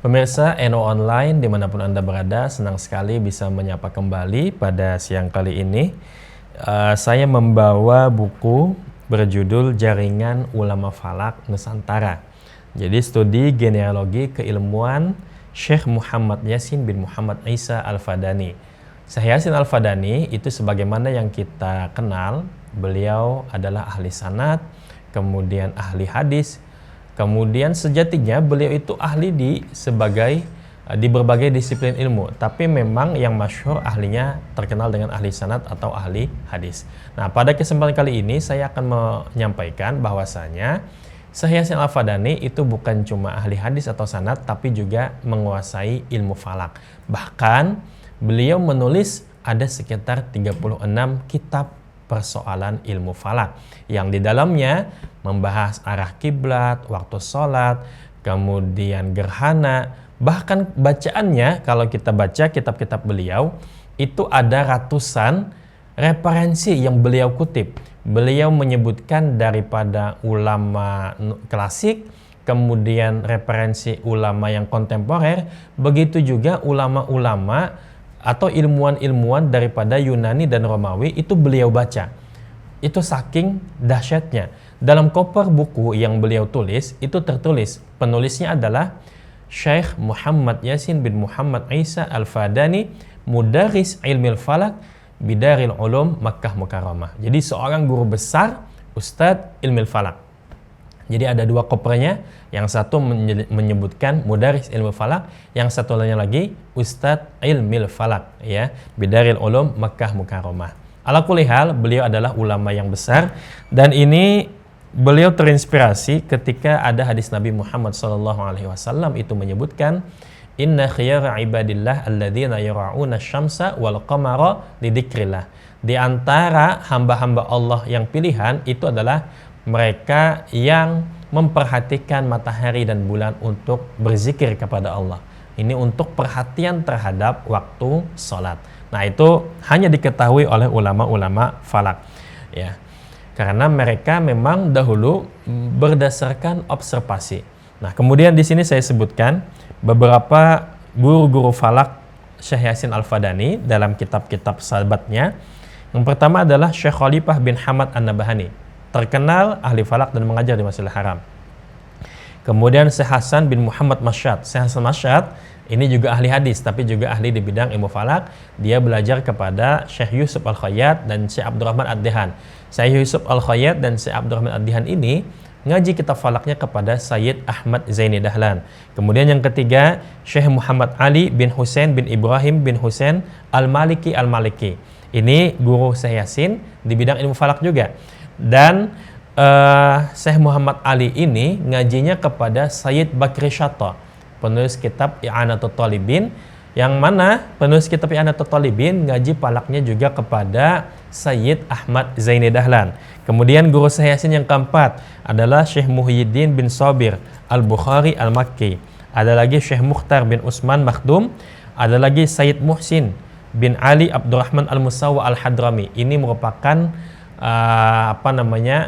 Pemirsa NO Online dimanapun Anda berada, senang sekali bisa menyapa kembali pada siang kali ini. Saya membawa buku berjudul Jaringan Ulama Falak Nusantara. Jadi studi genealogi keilmuan Syekh Muhammad Yasin bin Muhammad Isa Al-Fadani. Syekh Yasin Al-Fadani itu sebagaimana yang kita kenal, beliau adalah ahli sanad, kemudian ahli hadis, kemudian sejatinya beliau itu ahli di berbagai disiplin ilmu, tapi memang yang masyhur ahlinya terkenal dengan ahli sanad atau ahli hadis. Nah, pada kesempatan kali ini saya akan menyampaikan bahwasanya Syekh Yasin Al-Fadani itu bukan cuma ahli hadis atau sanad, tapi juga menguasai ilmu falak. Bahkan beliau menulis ada sekitar 36 kitab persoalan ilmu falak yang di dalamnya membahas arah kiblat, waktu sholat, kemudian gerhana. Bahkan bacaannya, kalau kita baca kitab-kitab beliau, itu ada ratusan referensi yang beliau kutip. Beliau menyebutkan daripada ulama klasik, kemudian referensi ulama yang kontemporer, begitu juga ulama-ulama atau ilmuwan-ilmuwan daripada Yunani dan Romawi itu beliau baca. Itu saking dahsyatnya. Dalam koper buku yang beliau tulis itu tertulis, penulisnya adalah Syekh Muhammad Yasin bin Muhammad Isa Al-Fadani, Mudarris Ilmil Falak Bidaril Ulum Makkah Mukarramah. Jadi seorang guru besar, Ustadz Ilmil Falak. Jadi ada dua kopernya, yang satu menyebutkan Mudarris Ilmu Falak, yang satu lainnya lagi Ustadz Ilmil Falak, ya, Bidaril Ulum Makkah Mukarramah. Ala kulli hal, beliau adalah ulama yang besar, dan ini beliau terinspirasi ketika ada hadis Nabi Muhammad SAW itu menyebutkan, Inna khiyara ibadillah alladzina yara'una syamsa wal qamara lidikrillah. Di antara hamba-hamba Allah yang pilihan itu adalah mereka yang memperhatikan matahari dan bulan untuk berzikir kepada Allah. Ini untuk perhatian terhadap waktu sholat. Nah, itu hanya diketahui oleh ulama-ulama falak, ya. Karena mereka memang dahulu berdasarkan observasi. Nah, kemudian di sini saya sebutkan beberapa guru-guru falak Syekh Yasin Al-Fadani dalam kitab-kitab sahabatnya. Yang pertama adalah Syekh Khalifah bin Hamad An-Nabhani, terkenal ahli falak dan mengajar di Masjidil Haram. Kemudian Syekh Hasan bin Muhammad Masyad. Syekh Hasan Masyad ini juga ahli hadis, tapi juga ahli di bidang ilmu falak. Dia belajar kepada Syekh Yusuf Al-Khayyat dan Syekh Abdurrahman Ad-Dihan. Syekh Yusuf Al-Khayyat dan Syekh Abdurrahman Ad-Dihan ini ngaji kitab falaknya kepada Sayyid Ahmad Zaini Dahlan. Kemudian yang ketiga, Syekh Muhammad Ali bin Husain bin Ibrahim bin Husain Al-Maliki Al-Maliki. Ini guru Syekh Yasin di bidang ilmu falak juga. Dan Syekh Muhammad Ali ini ngajinya kepada Sayyid Bakri Syatta, penulis kitab I'anatul Talibin, yang mana penulis kitab I'anatul Talibin ngaji falaknya juga kepada Sayyid Ahmad Zaini Dahlan. Kemudian guru Syekh Yasin yang keempat adalah Syekh Muhyiddin bin Sabir Al-Bukhari Al-Makki. Ada lagi Syekh Mukhtar bin Usman Makhdum. Ada lagi Sayyid Muhsin bin Ali Abdurrahman Al-Musawwa Al-Hadrami. Ini merupakan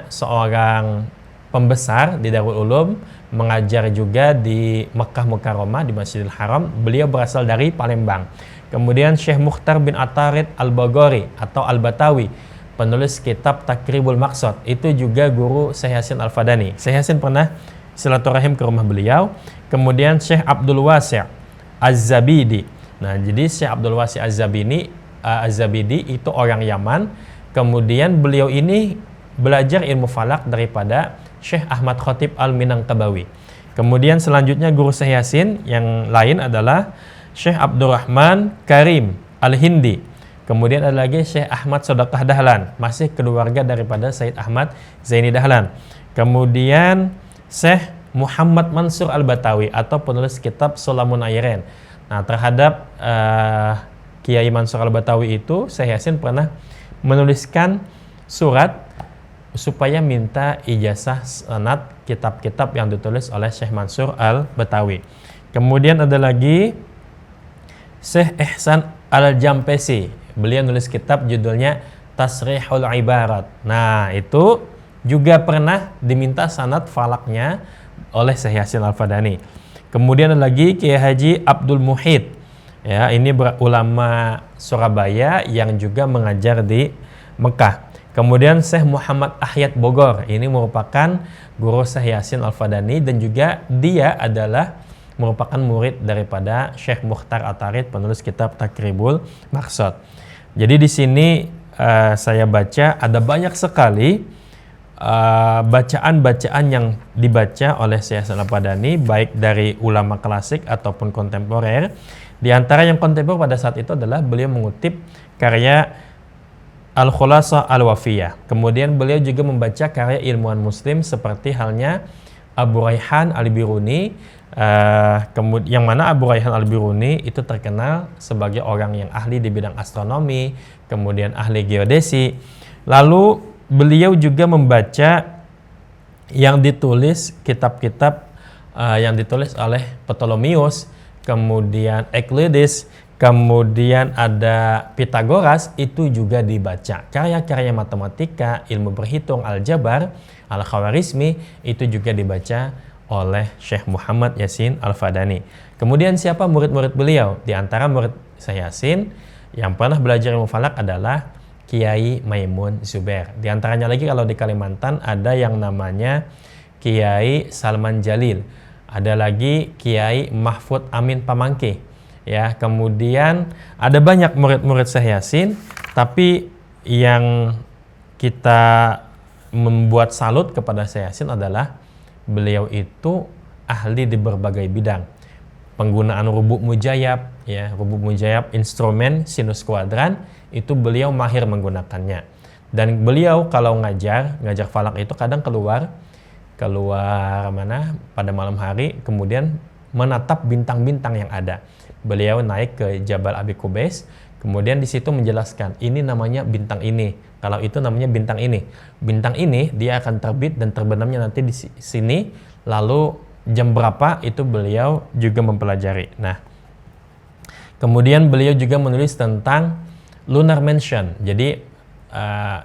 seorang pembesar di Darul Ulum, mengajar juga di Makkah Mukarramah di Masjidil Haram. Beliau berasal dari Palembang. Kemudian Syekh Mukhtar bin Atarid Al-Baghari atau Al-Batawi, penulis kitab Takribul Maqsad, itu juga guru Syekh Yasin Al-Fadani. Syekh Yasin pernah silaturahim ke rumah beliau. Kemudian Syekh Abdul Wasi' Az-Zabidi. Nah, jadi Syekh Abdul Wasi' Az-Zabidi itu orang Yaman. Kemudian beliau ini belajar ilmu falak daripada Syekh Ahmad Khatib Al-Minangkabawi. Kemudian selanjutnya guru Syekh Yasin yang lain adalah Syekh Abdurrahman Karim Al-Hindi. Kemudian ada lagi Syekh Ahmad Sodaqah Dahlan, masih keluarga daripada Sayyid Ahmad Zaini Dahlan. Kemudian Syekh Muhammad Mansur Al-Batawi atau penulis kitab Sulamun Ayren. Nah, terhadap Kiai Mansur Al-Batawi itu Syekh Yasin pernah menuliskan surat supaya minta ijazah sanad kitab-kitab yang ditulis oleh Syekh Mansur Al-Batawi. Kemudian ada lagi Syekh Ihsan Al-Jampesi. Beliau nulis kitab judulnya Tasrihul Ibarat. Nah, itu juga pernah diminta sanad falaknya oleh Syekh Yasin Al-Fadani. Kemudian ada lagi Kiai Haji Abdul Muhid. Ya, ini ulama Surabaya yang juga mengajar di Mekah. Kemudian Syekh Muhammad Ahyad Bogor. Ini merupakan guru Syekh Yasin Al-Fadani dan juga dia adalah merupakan murid daripada Syekh Mukhtar Atarid, penulis kitab Takribul Maqsad. Jadi di sini saya baca ada banyak sekali bacaan-bacaan yang dibaca oleh Syekh Yasin Al-Fadani, baik dari ulama klasik ataupun kontemporer. Di antara yang kontemporer pada saat itu adalah beliau mengutip karya Al-Khulasah Al-Wafiyah. Kemudian beliau juga membaca karya ilmuwan muslim seperti halnya Abu Raihan Al-Biruni, yang mana Abu Raihan Al-Biruni itu terkenal sebagai orang yang ahli di bidang astronomi, kemudian ahli geodesi. Lalu beliau juga membaca yang ditulis kitab-kitab yang ditulis oleh Ptolemeus, kemudian Euclides, kemudian ada Pythagoras, itu juga dibaca. Karya-karya matematika, ilmu berhitung, aljabar, al-Khawarizmi, itu juga dibaca oleh Syekh Muhammad Yasin Al-Fadani. Kemudian siapa murid-murid beliau? Di antara murid Syekh Yasin yang pernah belajar ilmu falak adalah Kiai Maimun Zubair. Di antaranya lagi kalau di Kalimantan ada yang namanya Kiai Salman Jalil. Ada lagi Kiai Mahfud Amin Pamangke. Ya, kemudian ada banyak murid-murid Syekh Yasin, tapi yang kita membuat salut kepada Syekh Yasin adalah beliau itu ahli di berbagai bidang. Penggunaan rubuk mujayab, ya, rubuk mujayab instrumen sinus kuadran itu beliau mahir menggunakannya. Dan beliau kalau ngajar falak itu kadang keluar mana pada malam hari, kemudian menatap bintang-bintang yang ada. Beliau naik ke Jabal Abi Qubais, kemudian di situ menjelaskan ini namanya bintang ini, kalau itu namanya bintang ini. Bintang ini dia akan terbit dan terbenamnya nanti di sini, lalu jam berapa itu beliau juga mempelajari. Nah, kemudian beliau juga menulis tentang lunar mansion. Jadi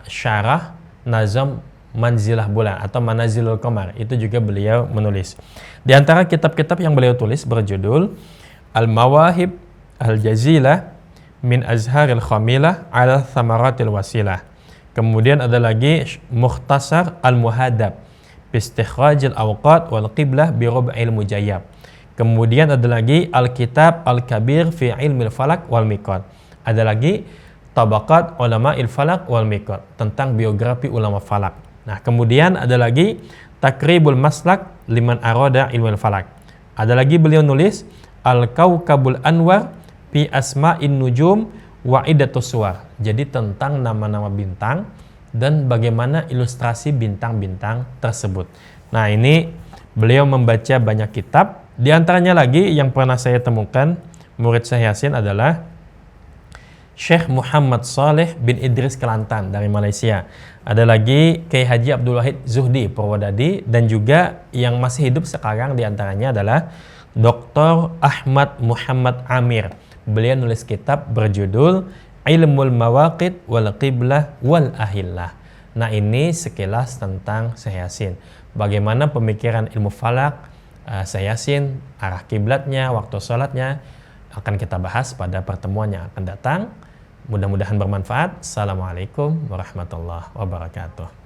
syarah nazam manzilah bulan atau manazilul qamar, itu juga beliau menulis. Di antara kitab-kitab yang beliau tulis berjudul Al-Mawahib Al-Jazilah min Azharil Khamilah ala Thamaratil Wasilah. Kemudian ada lagi Mukhtasar Al-Muhadab Bistikhrajil Awqat wal Qiblah bi Rub'il Mujayyab. Kemudian ada lagi Al-Kitab Al-Kabir fi Ilmil Falak wal Miqat. Ada lagi Tabaqat Ulama Il Falak wal Miqat, tentang biografi ulama falak. Nah, kemudian ada lagi Takribul Maslak liman arada ilmul falak. Ada lagi beliau nulis Al-Kaukabul Anwar fi Asma'in Nujum wa Iddatus Suwar. Jadi tentang nama-nama bintang dan bagaimana ilustrasi bintang-bintang tersebut. Nah, ini beliau membaca banyak kitab. Di antaranya lagi yang pernah saya temukan murid Syekh Yasin adalah Syekh Muhammad Saleh bin Idris Kelantan dari Malaysia. Ada lagi Kiai Haji Abdul Wahid Zuhdi Purwodadi, dan juga yang masih hidup sekarang diantaranya adalah Dr. Ahmad Muhammad Amir. Beliau nulis kitab berjudul Ilmul Mawaqit wal Qiblah wal Ahillah. Nah, ini sekilas tentang Syekh Yasin. Bagaimana pemikiran ilmu falak Syekh Yasin, arah kiblatnya, waktu sholatnya, akan kita bahas pada pertemuan yang akan datang. Mudah-mudahan bermanfaat. Assalamualaikum warahmatullahi wabarakatuh.